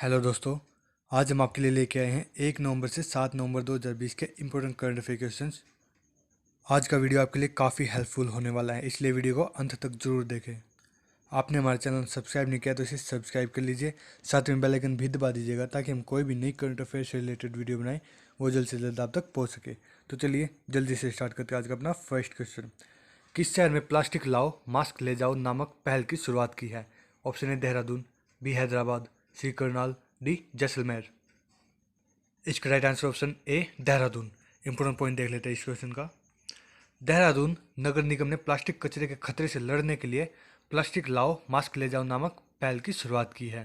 Hello दोस्तों। आज हम आपके लिए लेके आए हैं 1 नवंबर से 7 नवंबर 2020 के इम्पोर्टेंट करंट अफेयर क्वेश्चंस। आज का वीडियो आपके लिए काफ़ी हेल्पफुल होने वाला है, इसलिए वीडियो को अंत तक जरूर देखें। आपने हमारे चैनल सब्सक्राइब नहीं किया तो इसे सब्सक्राइब कर लीजिए, साथ में बेल आइकन भी दबा दीजिएगा ताकि हम कोई भी नई करंट अफेयर से रिलेटेड वीडियो बनाएं वो जल्द से जल्द आप तक पहुँच सके। तो चलिए जल्दी से स्टार्ट करते हैं आज का अपना फर्स्ट क्वेश्चन। किस शहर में प्लास्टिक लाओ मास्क ले जाओ नामक पहल की शुरुआत की है? Option A Dehradun, B Hyderabad, C Karnal, D Jaisalmer. इसका right answer option A Dehradun. Important point देख लेते हैं इस क्वेश्चन का। देहरादून नगर निगम ने प्लास्टिक कचरे के खतरे से लड़ने के लिए प्लास्टिक लाओ मास्क ले जाओ नामक पहल की शुरुआत की है।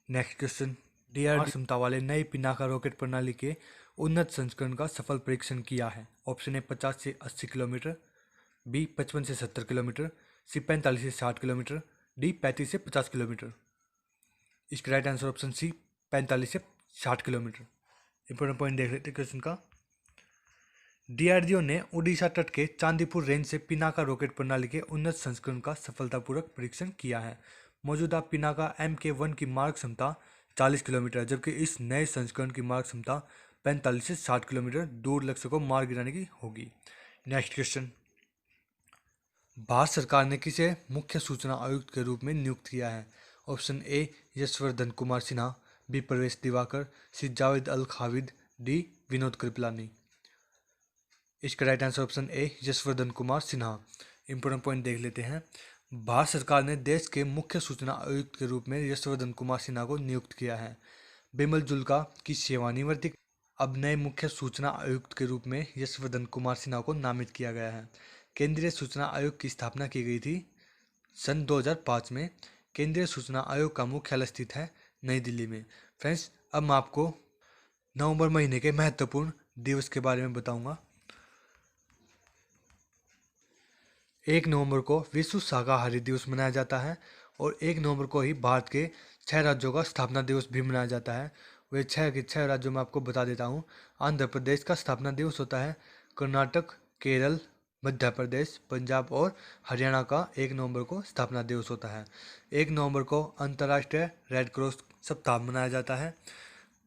Next question. डीआरडीओ क्षमता वाले नए पिनाका रॉकेट प्रणाली के उन्नत संस्करण का सफल परीक्षण किया है। ऑप्शन ए 50 से 80 किलोमीटर, बी 55 से 70 किलोमीटर, सी 45 से 60 किलोमीटर, डी 35 से 50 किलोमीटर। इसका राइट आंसर ऑप्शन सी 45 से 60 किलोमीटर। इंपोर्टेंट पॉइंट देख लेते हैं क्वेश्चन का। डीआरडीओ ने उड़ीसा तट के चांदीपुर रेंज से पिनाका रॉकेट प्रणाली के उन्नत संस्करण का सफलतापूर्वक परीक्षण किया है। मौजूदा पिनाका MK1 की मारक क्षमता 40 किलोमीटर है, जबकि इस नए संस्करण की मारक क्षमता 45 से 60 किलोमीटर दूर लक्ष्य को मार गिराने की होगी। Next question. भारत सरकार ने किसे मुख्य सूचना आयुक्त के रूप में नियुक्त किया है? Option A Yashvardhan Kumar Sinha, B Pravesh Diwakar, C Javed Al Khawid, D Vinod Kripalani. इसका right answer option A Yashvardhan Kumar Sinha. Important point देख लेते हैं। भारत सरकार ने देश के मुख्य सूचना आयुक्त के रूप में यशवर्धन कुमार सिन्हा को नियुक्त किया है। बिमल जुल्का की सेवानिवृत्ति अब नए मुख्य सूचना आयुक्त के रूप में यशवर्धन कुमार सिन्हा को नामित किया गया है। केंद्रीय सूचना आयोग की स्थापना की गई थी सन 2005 में। केंद्रीय सूचना आयोग का मुख्यालय स्थित है नई दिल्ली में। फ्रेंड्स, अब मैं आपको नवंबर महीने के महत्वपूर्ण दिवस के बारे में बताऊंगा। 1 नवंबर को विश्व शाकाहारी दिवस मनाया जाता है और 1 नवंबर को ही भारत के 6 राज्यों का स्थापना दिवस भी मनाया जाता है। वे 6 राज्यों में आपको बता देता हूँ। आंध्र प्रदेश का स्थापना दिवस होता है, कर्नाटक, केरल, मध्य प्रदेश, पंजाब और हरियाणा का 1 नवंबर को स्थापना दिवस होता है। 1 नवंबर को अंतर्राष्ट्रीय रेड क्रॉस सप्ताह मनाया जाता है।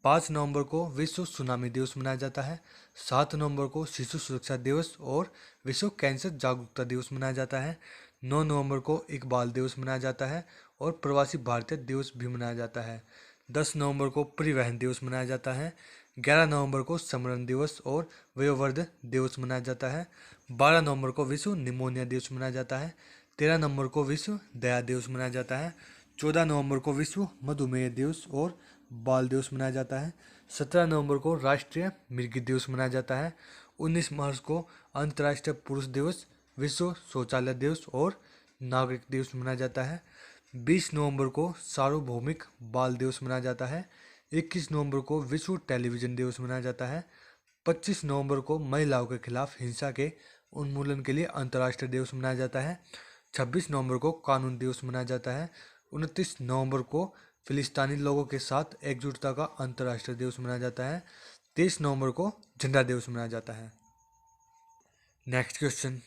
5 नवंबर को विश्व सुनामी दिवस मनाया जाता है। 7 नवंबर को शिशु सुरक्षा दिवस और विश्व कैंसर जागरूकता दिवस मनाया जाता है। 9 नवंबर को इकबाल दिवस मनाया जाता है और प्रवासी भारतीय दिवस भी मनाया जाता है। 10 नवंबर को परिवहन दिवस मनाया जाता है। 11 नवंबर को स्मरण दिवस और वयोवृद्ध दिवस मनाया जाता है। 12 नवंबर को विश्व निमोनिया दिवस मनाया जाता है। 13 नवंबर को विश्व दया दिवस मनाया जाता है। 14 नवंबर को विश्व मधुमेह दिवस और बाल दिवस मनाया जाता है। 17 नवंबर को राष्ट्रीय मृगी दिवस मनाया जाता है। 19 मार्च को अंतर्राष्ट्रीय पुरुष दिवस, विश्व शौचालय दिवस और नागरिक दिवस मनाया जाता है। 20 नवंबर को सार्वभौमिक बाल दिवस मनाया जाता है। 21 नवंबर को विश्व टेलीविजन दिवस मनाया जाता है। 25 नवंबर को महिलाओं के खिलाफ हिंसा के उन्मूलन के लिए अंतर्राष्ट्रीय दिवस मनाया जाता है। 26 नवंबर को कानून दिवस मनाया जाता है। 29 नवंबर को फिलिस्तीनी लोगों के साथ एकजुटता का अंतर्राष्ट्रीय दिवस मनाया जाता है। 23 नवंबर को झंडा दिवस मनाया जाता है। Next question.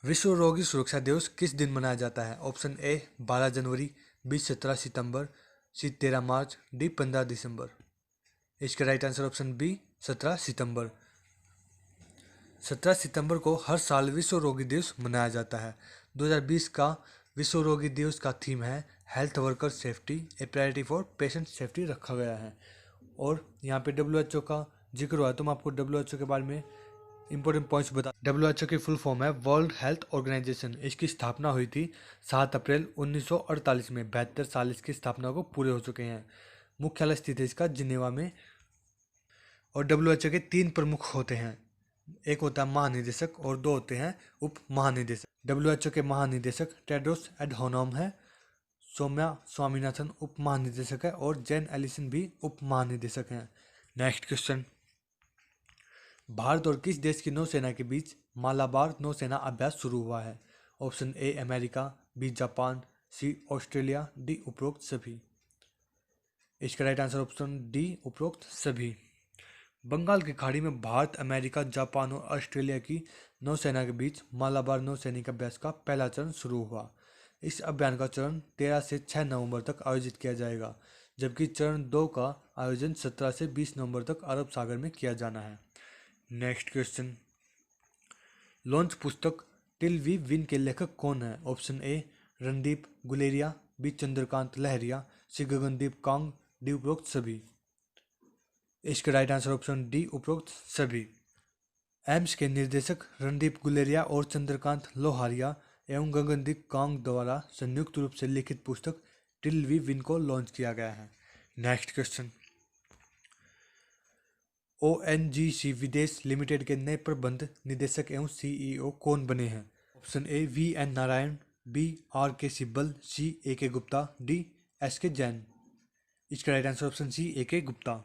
विश्व रोगी सुरक्षा दिवस किस दिन मनाया जाता है? ऑप्शन ए 12 जनवरी, बी 17 सितंबर, सी 13 मार्च, डी 15 दिसंबर। इसका राइट आंसर ऑप्शन बी 17 सितंबर। 17 सितंबर को हर साल विश्व रोगी दिवस मनाया जाता है। 2020 का विश्व रोगी दिवस का थीम है health worker safety, A priority for patient safety रखा गया है। और यहाँ पे WHO का जिक्र हुआ है, तो मैं आपको WHO के बारे में इंपॉर्टेंट पॉइंट्स बता। WHO की फुल फॉर्म है वर्ल्ड हेल्थ ऑर्गेनाइजेशन। इसकी स्थापना हुई थी 7 अप्रैल 1948 में। 72 साल इसकी स्थापना को पूरे हो चुके हैं। मुख्यालय स्थित है इसका जिनेवा में। और WHO के 3 प्रमुख होते हैं, एक होता है महानिदेशक और 2 होते हैं उप महानिदेशक। WHO के महानिदेशक टेड्रोस एडहानोम है, सौम्या स्वामीनाथन उप महानिदेशक है और जेन एलिसन भी उप महानिदेशक हैं। Next question. भारत और किस देश की नौसेना के बीच मालाबार नौसेना अभ्यास शुरू हुआ है? Option A America, B Japan, C Australia, D उपरोक्त सभी। इसका राइट आंसर ऑप्शन डी उपरोक्त सभी। बंगाल की खाड़ी में भारत, अमेरिका, जापान और ऑस्ट्रेलिया की नौसेना के बीच मालाबार नौसैनिक अभ्यास का पहला चरण शुरू हुआ। इस अभियान का चरण 13 से 6 नवंबर तक आयोजित किया जाएगा, जबकि चरण 2 का आयोजन 17 से 20 नवंबर तक अरब सागर में किया जाना है। नेक्स्ट क्वेश्चन, लॉन्च पुस्तक टिल वी विन के लेखक कौन है? Option A Randeep Guleria, B Chandrakant Lahariya, C Gagandeep Kang, D उपरोक्त सभी। इसका राइट आंसर ऑप्शन डी उपरोक्त सभी। एम्स के निर्देशक रणदीप गुलेरिया और चंद्रकांत लोहारिया एवं गगनदीप कांग द्वारा संयुक्त रूप से लिखित पुस्तक टिल वी विन को लॉन्च किया गया है। Next question, ONGC Videsh Limited के नए प्रबंध निदेशक एवं सीईओ कौन बने हैं? Option A V N Narayan, B R K Sibal, सी ए के गुप्ता, डी एस के जैन। इसका राइट आंसर ऑप्शन सी ए के गुप्ता।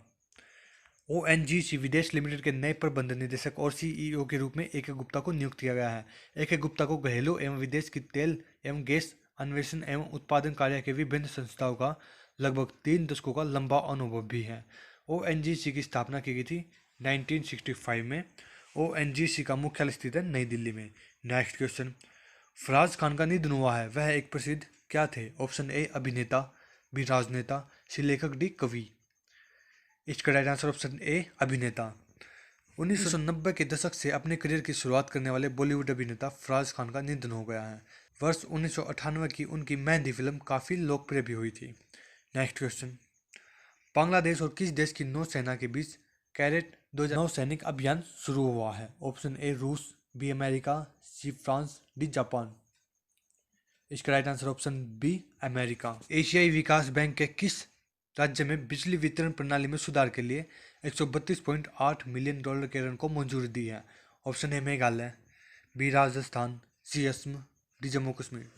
ओएनजीसी विदेश लिमिटेड के नए प्रबंध निदेशक और सीईओ के रूप में ए के गुप्ता को नियुक्त किया गया है। ए के गुप्ता को घरेलू एवं विदेश की तेल एवं गैस अन्वेषण एवं उत्पादन कार्य के विभिन्न संस्थाओं का लगभग 3 दशकों का लंबा अनुभव भी है। ओएनजीसी की स्थापना की गई थी 1965 में। ओएनजीसी का मुख्यालय स्थित है नई दिल्ली में। नेक्स्ट क्वेश्चन, फराज खान का निधन हुआ है, वह एक प्रसिद्ध क्या थे? ऑप्शन ए अभिनेता, बी राजनेता, सी लेखक, डी कवि। इसका राइट आंसर ऑप्शन ए अभिनेता। 1990 के दशक से अपने करियर की शुरुआत करने वाले बॉलीवुड अभिनेता फराज खान का निधन हो गया है। वर्ष 1998 की उनकी मेहंदी फिल्म काफ़ी लोकप्रिय भी हुई थी। नेक्स्ट क्वेश्चन, बांग्लादेश और किस देश की नौसेना के बीच कैरेट 2009 सैनिक अभियान शुरू हुआ है? ऑप्शन ए रूस, B America, C France, D Japan. इसका right answer option B America. एशियाई विकास बैंक के किस राज्य में बिजली वितरण प्रणाली में सुधार के लिए 132.8 मिलियन डॉलर के ऋण को मंजूरी दी है? Option A Meghalaya, B Rajasthan, C Assam, D Jammu Kashmir.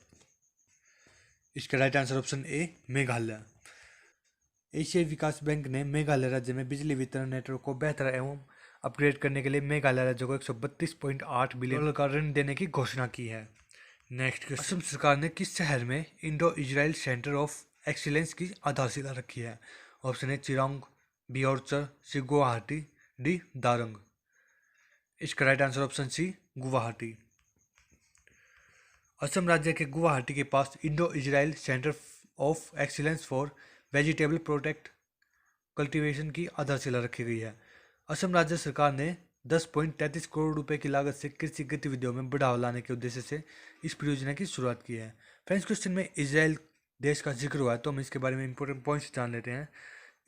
इसका right answer option A Meghalaya. एशियाई विकास बैंक ने मेघालय राज्य में बिजली वितरण नेटवर्क को बेहतर एवं अपग्रेड करने के लिए मेघालय राज्य को 132.8 बिलियन डॉलर का ऋण देने की घोषणा की है। नेक्स्ट, असम सरकार ने किस शहर में Indo Israel centre of excellence की आधारशिला रखी है? ऑप्शन ए चिरांग, बी औरचर, सी गुवाहाटी, डी दारंग। इसका right answer option C Guwahati. Assam राज्य के गुवाहाटी के पास Indo Israel centre of excellence for vegetable protect cultivation की आधारशिला रखी गई है। असम राज्य सरकार ने 10.33 करोड़ रुपए की लागत से कृषि गतिविधियों में बढ़ावा लाने के उद्देश्य से इस परियोजना की शुरुआत की है। फ्रेंड्स, क्वेश्चन में इजराइल देश का जिक्र हुआ है तो हम इसके बारे में इंपॉर्टेंट पॉइंट्स जान लेते हैं।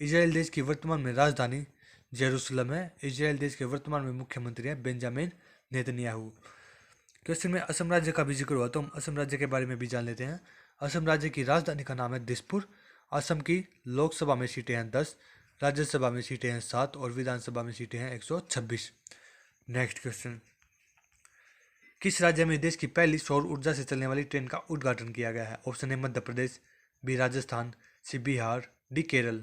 इजराइल देश की वर्तमान में राजधानी जेरूसलम है। इजराइल देश के वर्तमान में मुख्यमंत्री हैं बेंजामिन नेतन्याहू। क्वेश्चन में असम राज्य का भी जिक्र हुआ तो हम असम राज्य के बारे में भी जान लेते हैं। असम राज्य की राजधानी का नाम है दिसपुर। असम की लोकसभा में सीटें हैं 10, राज्यसभा में सीटें हैं 7 और विधानसभा में सीटें हैं 126। नेक्स्ट क्वेश्चन, किस राज्य में देश की पहली सौर ऊर्जा से चलने वाली ट्रेन का उद्घाटन किया गया है? Option A Madhya Pradesh, B Rajasthan, C Bihar, D Kerala.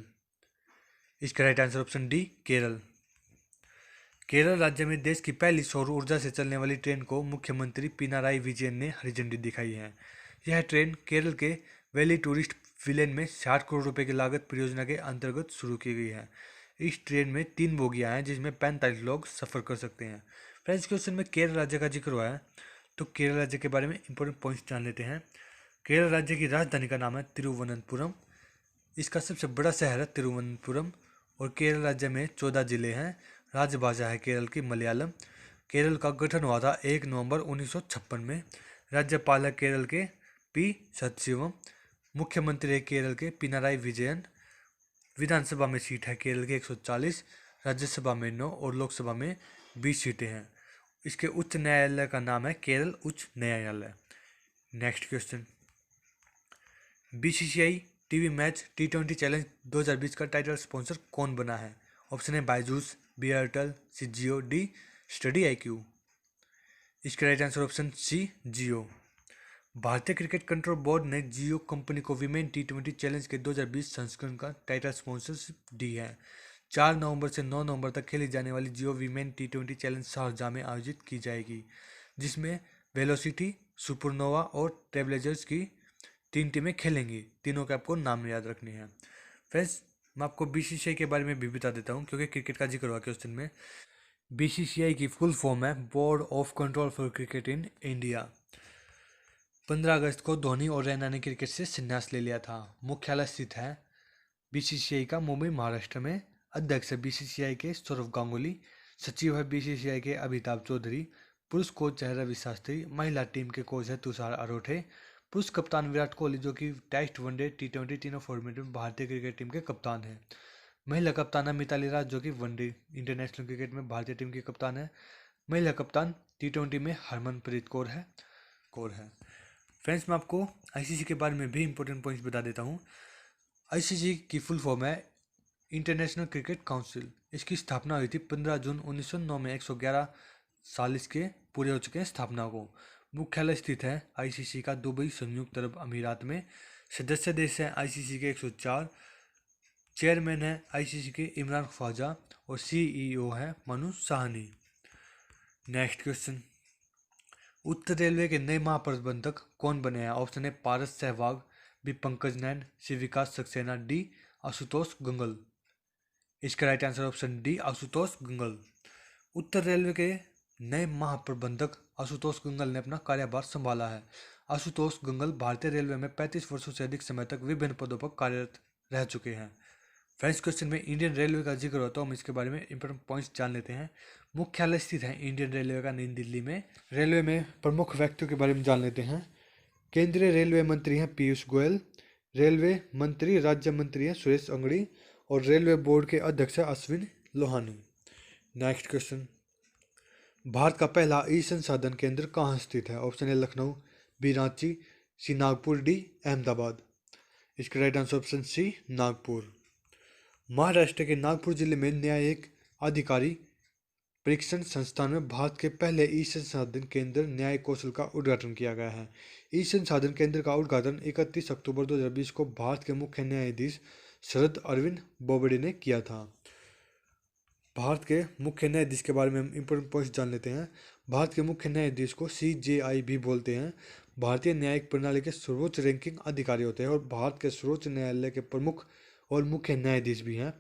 इसका right answer option D Kerala. Kerala राज्य में देश की पहली सौर ऊर्जा से चलने वाली ट्रेन को मुख्यमंत्री पिनाराई विजयन ने हरी झंडी दिखाई है। यह ट्रेन केरल के वैली टूरिस्ट विलेन में 60 करोड़ रुपए की लागत परियोजना के अंतर्गत शुरू की गई है। इस ट्रेन में 3 बोगियां हैं जिसमें 45 लोग सफर कर सकते हैं। फ्रेंड्स, क्वेश्चन में केरल राज्य का जिक्र हुआ है तो केरल राज्य के बारे में इंपॉर्टेंट पॉइंट्स जान लेते हैं। केरल राज्य की राजधानी का नाम है तिरुवनंतपुरम। इसका सबसे बड़ा शहर है तिरुवनंतपुरम और केरल राज्य में 14 जिले हैं। राजभाषा है केरल की मलयालम। केरल का गठन हुआ था 1 नवंबर 1956 में। राज्यपाल है केरल के पी सदाशिवम। मुख्यमंत्री है केरल के पिनाराई विजयन। विधानसभा में सीट है केरल की 140, राज्यसभा में 9 और लोकसभा में 20 सीटें हैं। इसके उच्च न्यायालय का नाम है केरल उच्च न्यायालय। Next question, BCCI TV match T20 challenge 2020 का टाइटल स्पॉन्सर कौन बना है? Option A Byju's, B Airtel, C Jio, D study IQ। इसका right answer option C Jio. भारतीय क्रिकेट कंट्रोल बोर्ड ने जियो कंपनी को वीमेन T20 चैलेंज के 2020 संस्करण का टाइटल स्पॉन्सरशिप दी है। 4 नवंबर से 9 नवंबर तक खेली जाने वाली जियो वीमेन T20 चैलेंज शारजाह में आयोजित की जाएगी, जिसमें वेलोसिटी, सुपरनोवा और ट्रेलब्लेजर्स की 3 टीमें खेलेंगी। तीनों के आपको नाम याद रखने हैं। फ्रेंड्स, मैं आपको BCCI के बारे में भी बता देता हूँ क्योंकि क्रिकेट का जिक्र हुआ क्वेश्चन में। BCCI की फुल फॉर्म है board of control for cricket in India. 15 अगस्त को धोनी और रैना ने क्रिकेट से संन्यास ले लिया था। मुख्यालय स्थित है बीसीसीआई का मुंबई, महाराष्ट्र में। अध्यक्ष है बीसीसीआई के सौरव गांगुली। सचिव है बीसीसीआई के अमिताभ चौधरी। पुरुष कोच है रवि शास्त्री। महिला टीम के कोच है तुषार अरोठे। पुरुष कप्तान विराट कोहली, जो कि टेस्ट, वनडे, टी20 तीनों फॉर्मेट में भारतीय क्रिकेट टीम के कप्तान हैं। महिला कप्तान है मिताली राज, जो कि वनडे इंटरनेशनल क्रिकेट में भारतीय टीम की कप्तान है। महिला कप्तान टी20 में हरमनप्रीत कौर है। फ्रेंड्स, मैं आपको आईसीसी के बारे में भी इंपॉर्टेंट पॉइंट्स बता देता हूँ। आईसीसी की फुल फॉर्म है इंटरनेशनल क्रिकेट काउंसिल। इसकी स्थापना हुई थी 15 जून 1909 में। 111 साल इसके पूरे हो चुके हैं स्थापना को। मुख्यालय स्थित है आईसीसी का दुबई, संयुक्त अरब अमीरात में। सदस्य देश हैं आईसीसी के 104। चेयरमैन है आईसीसी के इमरान ख्वाजा और सीईओ है मनु साहनी। नेक्स्ट क्वेश्चन, उत्तर रेलवे के नए महाप्रबंधक कौन बने हैं? ऑप्शन है Paras Sehwag, B Pankaj Nain, C Vikas Saxena, D Ashutosh Gangal. इसका right answer option D Ashutosh Gangal. उत्तर रेलवे के नए महाप्रबंधक आशुतोष गंगल ने अपना कार्यभार संभाला है। आशुतोष गंगल भारतीय रेलवे में 35 वर्षों से अधिक समय तक विभिन्न पदों पर कार्यरत रह चुके हैं। फ्रेंड्स, क्वेश्चन में इंडियन रेलवे का जिक्र होता है, हम इसके बारे में इंपॉर्टेंट पॉइंट्स जान लेते हैं। मुख्यालय स्थित है इंडियन रेलवे का नई दिल्ली में। रेलवे में प्रमुख व्यक्तियों के बारे में जान लेते हैं। केंद्रीय रेलवे मंत्री हैं पीयूष गोयल। रेलवे मंत्री राज्य मंत्री हैं सुरेश अंगड़ी। और रेलवे बोर्ड के अध्यक्ष हैं अश्विन लोहानी। नेक्स्ट क्वेश्चन, भारत का पहला ई संसाधन केंद्र कहाँ स्थित है? ऑप्शन है Lucknow, B Ranchi, C Nagpur, D Ahmedabad. इसका right answer option C Nagpur. Maharashtra के नागपुर जिले में न्यायिक अधिकारी परीक्षण संस्थान में भारत के पहले ई संसाधन केंद्र न्याय कौशल का उद्घाटन किया गया है। ई संसाधन केंद्र का उद्घाटन 31 अक्टूबर 2020 को भारत के मुख्य न्यायाधीश शरद अरविंद बोबडे ने किया था। भारत के मुख्य न्यायाधीश के बारे में हम इंपॉर्टेंट पॉइंट्स जान लेते हैं। भारत के मुख्य न्यायाधीश को CJI भी बोलते हैं। भारतीय न्यायिक प्रणाली के सर्वोच्च रैंकिंग अधिकारी होते हैं और भारत के सर्वोच्च न्यायालय के प्रमुख और मुख्य न्यायाधीश भी हैं।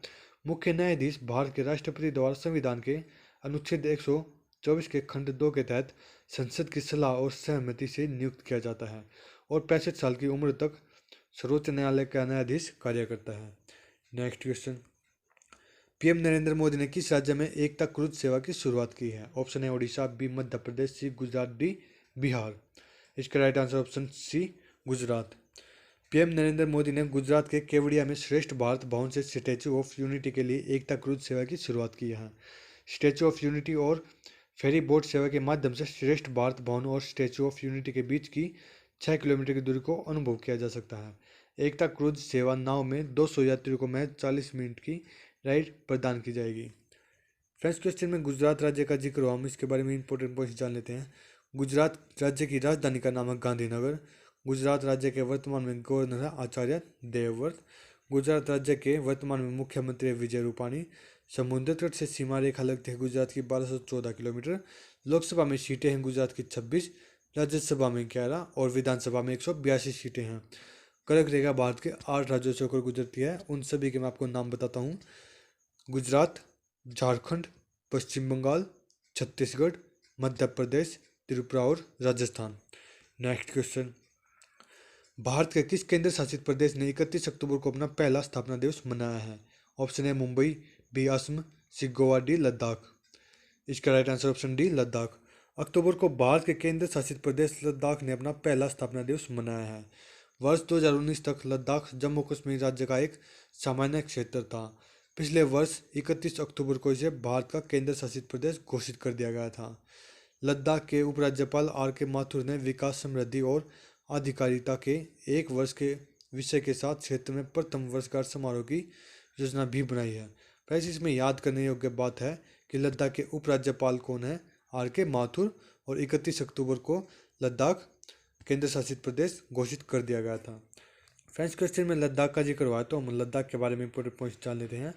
मुख्य न्यायाधीश भारत के राष्ट्रपति द्वारा संविधान के अनुच्छेद 124 के खंड 2 के तहत संसद की सलाह और सहमति से नियुक्त किया जाता है और 65 साल की उम्र तक सर्वोच्च न्यायालय का न्यायाधीश कार्य करता है। Next question, PM Narendra Modi ने किस राज्य में एकता क्रूज सेवा की शुरुआत की है? ऑप्शन है Odisha, B Madhya Pradesh, C Gujarat, D Bihar. इसका right answer option C Gujarat. PM Narendra Modi ने गुजरात के केवड़िया में श्रेष्ठ भारत भवन से स्टैचू ऑफ यूनिटी के लिए एकता क्रूज सेवा की शुरुआत की है। स्टैचू ऑफ यूनिटी और फेरी बोट सेवा के माध्यम से श्रेष्ठ भारत भवन और स्टैचू ऑफ यूनिटी के बीच की 6 किलोमीटर की दूरी को अनुभव किया जा सकता है। एकता क्रूज सेवा नाव में 200 यात्रियों को महज 40 मिनट की राइड प्रदान की जाएगी। फ्रेंड्स, क्वेश्चन में गुजरात राज्य का जिक्र हुआ, हम इसके बारे में इंपॉर्टेंट पॉइंट्स जान लेते हैं। गुजरात राज्य की राजधानी का नाम है गांधीनगर। गुजरात राज्य के वर्तमान में गवर्नर है आचार्य देवव्रत। गुजरात राज्य के वर्तमान में मुख्यमंत्री है विजय रूपाणी। समुद्र तट से सीमा रेखा लगती है गुजरात की 1214 किलोमीटर। लोकसभा में सीटें हैं गुजरात की 26, राज्यसभा में 11 और विधानसभा में 182 सीटें हैं। कर्क रेखा भारत के 8 राज्यों से होकर गुजरती है। उन सभी के मैं आपको नाम बताता हूँ। गुजरात, झारखंड, पश्चिम बंगाल, छत्तीसगढ़, मध्य प्रदेश, त्रिपुरा और राजस्थान। नेक्स्ट क्वेश्चन, भारत के किस केंद्र शासित प्रदेश ने 31 अक्टूबर को अपना पहला स्थापना दिवस मनाया है? ऑप्शन है Mumbai, B Assam, C Goa, D Ladakh. इसका right answer option D Ladakh. October को भारत के केंद्र शासित प्रदेश लद्दाख ने अपना पहला स्थापना दिवस मनाया है। वर्ष 2019 तक लद्दाख जम्मू कश्मीर राज्य का एक सामान्य क्षेत्र था। पिछले वर्ष 31 अक्टूबर को इसे भारत का केंद्र शासित प्रदेश घोषित कर दिया गया था। लद्दाख के उपराज्यपाल R.K. माथुर ने विकास, समृद्धि और आधिकारिता के एक वर्ष के विषय के साथ क्षेत्र में प्रथम वर्षगांठ समारोह की योजना भी बनाई है। वैसे इसमें याद करने योग्य बात है कि लद्दाख के उपराज्यपाल कौन है? R.K. माथुर। और 31 अक्टूबर को लद्दाख केंद्र शासित प्रदेश घोषित कर दिया गया था। फ्रेंड्स, क्वेश्चन में लद्दाख का जिक्र हुआ है तो हम लद्दाख के बारे में इंपॉर्टेंट पॉइंट्स जान लेते हैं।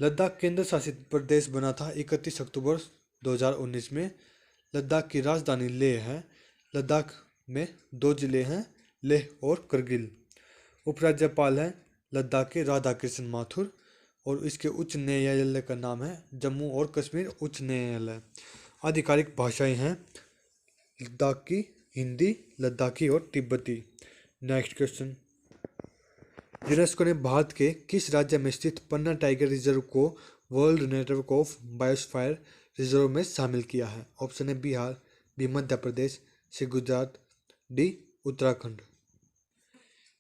लद्दाख केंद्र शासित प्रदेश बना था 31 अक्टूबर 2019 में। लद्दाख की राजधानी लेह है। लद्दाख में 2 जिले हैं, लेह और करगिल। उपराज्यपाल हैं लद्दाख के राधा कृष्ण माथुर और इसके उच्च न्यायालय का नाम है जम्मू और कश्मीर उच्च न्यायालय। आधिकारिक भाषाएं हैं लद्दाख की हिंदी, लद्दाखी और तिब्बती। नेक्स्ट क्वेश्चन, यूनेस्को ने भारत के किस राज्य में स्थित पन्ना टाइगर रिजर्व को world network of biosphere reserve में शामिल किया है? ऑप्शन है Bihar, B Madhya Pradesh, C Gujarat, D Uttarakhand.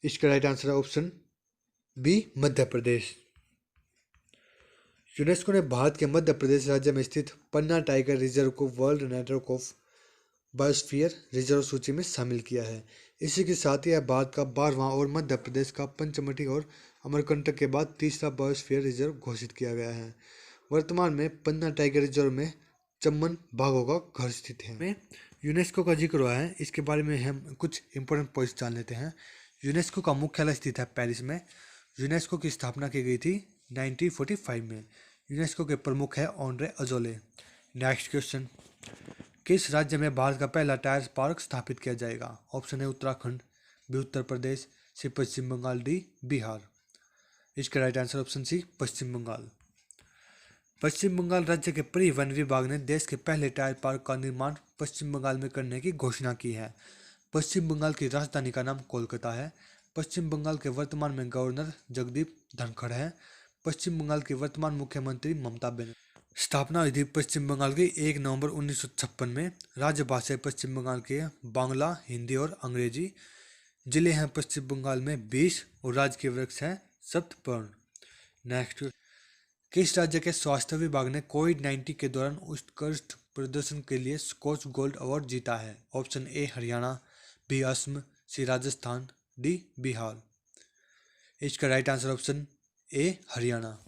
इसका राइट आंसर है ऑप्शन बी मध्य प्रदेश। यूनेस्को ने भारत के मध्य प्रदेश राज्य में स्थित पन्ना टाइगर रिजर्व को world network of biosphere reserve सूची में शामिल किया है। इसी के साथ ही यह भारत का 12वां और मध्य प्रदेश का पंचमढ़ी और अमरकंटक के बाद तीसरा बायोस्फीयर रिजर्व घोषित किया गया है। वर्तमान में पन्ना टाइगर रिजर्व में चम्मन बाघों का घर स्थित है। में यूनेस्को का जिक्र हुआ है, इसके बारे में हम कुछ इंपॉर्टेंट पॉइंट्स जान लेते हैं। यूनेस्को का मुख्यालय स्थित है पेरिस में। यूनेस्को की स्थापना की गई थी 1945 में। यूनेस्को के प्रमुख है ऑनरे अजोले। नेक्स्ट क्वेश्चन, किस राज्य में भारत का पहला टायर पार्क स्थापित किया जाएगा? ऑप्शन है उत्तराखंड, बी उत्तर प्रदेश, सी पश्चिम बंगाल, डी बिहार। इसका राइट आंसर ऑप्शन सी पश्चिम बंगाल। पश्चिम बंगाल राज्य के परिवहन विभाग ने देश के पहले टायर पार्क का निर्माण पश्चिम बंगाल में करने की घोषणा की है। पश्चिम बंगाल की राजधानी का नाम कोलकाता है। पश्चिम बंगाल के वर्तमान में गवर्नर जगदीप धनखड़ है। पश्चिम बंगाल की वर्तमान मुख्यमंत्री ममता बनर्जी। स्थापना हुई थी पश्चिम बंगाल की 1 नवंबर 1956 में। राज्य भाषाएं पश्चिम बंगाल के बांग्ला, हिंदी और अंग्रेजी। जिले हैं पश्चिम बंगाल में 20 और राजकीय वृक्ष हैं सप्तपर्ण। नेक्स्ट, किस राज्य के स्वास्थ्य विभाग ने कोविड-19 के दौरान उत्कृष्ट प्रदर्शन के लिए स्कॉच गोल्ड अवार्ड जीता है? Option A Haryana, B Assam, C Rajasthan, D Bihar. इसका right answer option A Haryana.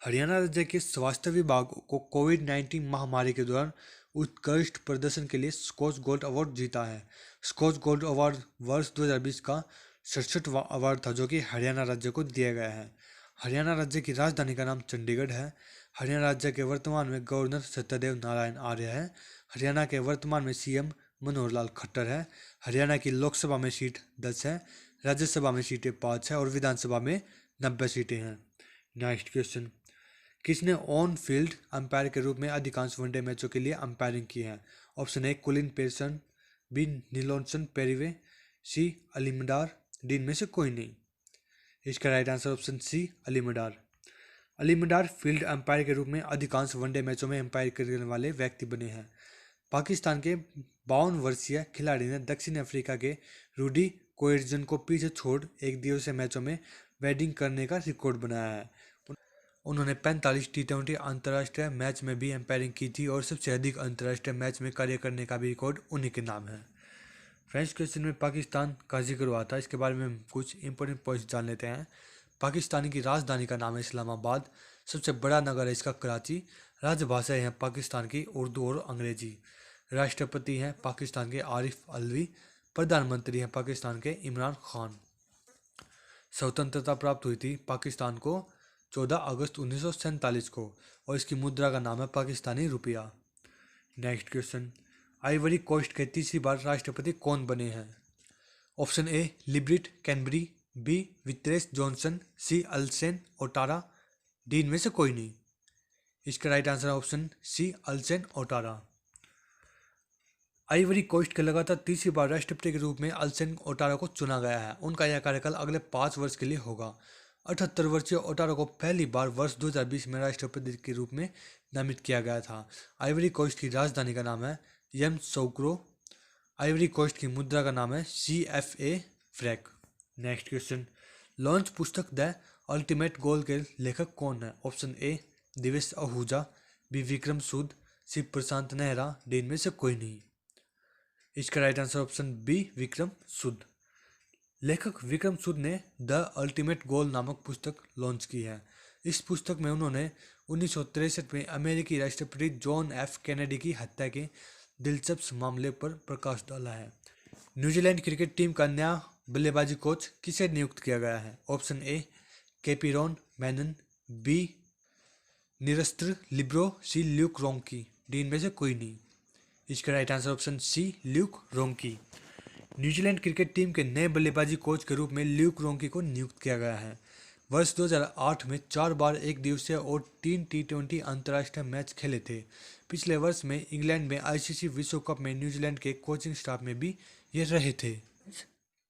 Haryana राज्य के स्वास्थ्य विभाग को कोविड-19 महामारी के दौरान उत्कृष्ट प्रदर्शन के लिए स्कॉच गोल्ड अवार्ड जीता है। स्कॉच गोल्ड अवार्ड वर्ष 2020 का 67वां अवार्ड था जो कि हरियाणा राज्य को दिया गया है। हरियाणा राज्य की राजधानी का नाम चंडीगढ़ है। हरियाणा राज्य के वर्तमान में गवर्नर सत्यदेव नारायण आर्य है। हरियाणा के वर्तमान में सीएम मनोहर लाल खट्टर है। हरियाणा की लोकसभा में सीट 10 है, राज्यसभा में सीटें 5 है और विधानसभा में 90 सीटें हैं। नेक्स्ट क्वेश्चन, किसने ऑन फील्ड अंपायर के रूप में अधिकांश वनडे मैचों के लिए अंपायरिंग की है? ऑप्शन ए कुलिन पेयरसन, बी नीलोनसन पेरीवे, सी अलीमडार, डी इनमें से कोई नहीं। इसका right answer option C Aleem Dar. Aleem Dar field umpire के रूप में अधिकांश वनडे मैचों में अंपायर करने वाले व्यक्ति बने हैं। पाकिस्तान के 52 वर्षीय खिलाड़ी ने दक्षिण अफ्रीका के रूडी कोएर्जन को पीछे छोड़ एक दिवसीय मैचों में बैटिंग करने का रिकॉर्ड बनाया है। उन्होंने 45 टी20 अंतर्राष्ट्रीय मैच में भी एम्पायरिंग की थी और सबसे अधिक अंतर्राष्ट्रीय मैच में कार्य करने का भी रिकॉर्ड उन्हीं के नाम है। फ्रेंड्स, क्वेश्चन में पाकिस्तान का जिक्र हुआ था, इसके बारे में हम कुछ इंपॉर्टेंट पॉइंट्स जान लेते हैं। पाकिस्तानी की राजधानी का नाम है इस्लामाबाद। सबसे बड़ा नगर है इसका कराची। राजभाषाएं हैं पाकिस्तान की उर्दू और अंग्रेजी। राष्ट्रपति हैं पाकिस्तान के आरिफ अलवी। प्रधानमंत्री हैं पाकिस्तान के इमरान खान। स्वतंत्रता प्राप्त हुई थी पाकिस्तान को 14 अगस्त 1947 को और इसकी मुद्रा का नाम है पाकिस्तानी रुपया। नेक्स्ट क्वेश्चन, आइवरी कोस्ट के तीसरी बार राष्ट्रपति कौन बने हैं? ऑप्शन ए लिब्रिट कैनबरी, बी वित्रेस Johnson, C Alassane Ouattara, D इनमें से कोई नहीं। इसका राइट आंसर है option C Alassane Ouattara. Ivory Coast के लगातार तीसरी बार राष्ट्रपति के रूप में अल्सेन ओटारा को चुना गया है। उनका यह कार्यकाल अगले 5 वर्ष के लिए होगा। 78 वर्षीय ओटारा को पहली बार वर्ष 2020 में राष्ट्रपति के रूप में नामित किया गया था। आइवरी कोस्ट की राजधानी का नाम है यमसौक्रो। आइवरी कोस्ट की मुद्रा का नाम है CFA franc. Next question, launch पुस्तक द अल्टीमेट गोल के लेखक कौन है? Option A Divesh Ahuja, B Vikram Sood, C Prashant Nehra, D इनमें से कोई नहीं। इसका right answer option B Vikram Sood. लेखक विक्रम सूद ने द अल्टीमेट गोल नामक पुस्तक लॉन्च की है। इस पुस्तक में उन्होंने 1963 में अमेरिकी राष्ट्रपति जॉन एफ कैनेडी की हत्या के दिलचस्प मामले पर प्रकाश डाला है। न्यूजीलैंड क्रिकेट टीम का नया बल्लेबाजी कोच किसे नियुक्त किया गया है? ऑप्शन ए कैपिरोन मैनन, बी निरस्त्र लिब्रो, सी ल्यूक रोंकी, डी इनमें से कोई नहीं। इसका right answer option C Luke Ronchi. New Zealand cricket team के नए बल्लेबाजी कोच के रूप में ल्यूक रोंकी को नियुक्त किया गया है। वर्ष 2008 में 4 बार एक दिवसीय और 3 T20 अंतर्राष्ट्रीय मैच खेले थे। पिछले वर्ष में इंग्लैंड में आईसीसी विश्व कप में न्यूजीलैंड के कोचिंग स्टाफ में भी ये रहे थे।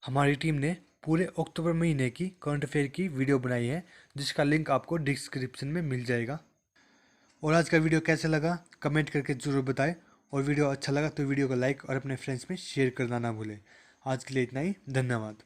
हमारी टीम ने पूरे अक्टूबर महीने की करंट अफेयर की वीडियो बनाई है, जिसका लिंक आपको डिस्क्रिप्शन में मिल जाएगा। और आज का वीडियो कैसा लगा कमेंट करके ज़रूर बताएं, और वीडियो अच्छा लगा तो वीडियो को लाइक और अपने फ्रेंड्स में शेयर करना ना भूलें। आज के लिए इतना ही, धन्यवाद।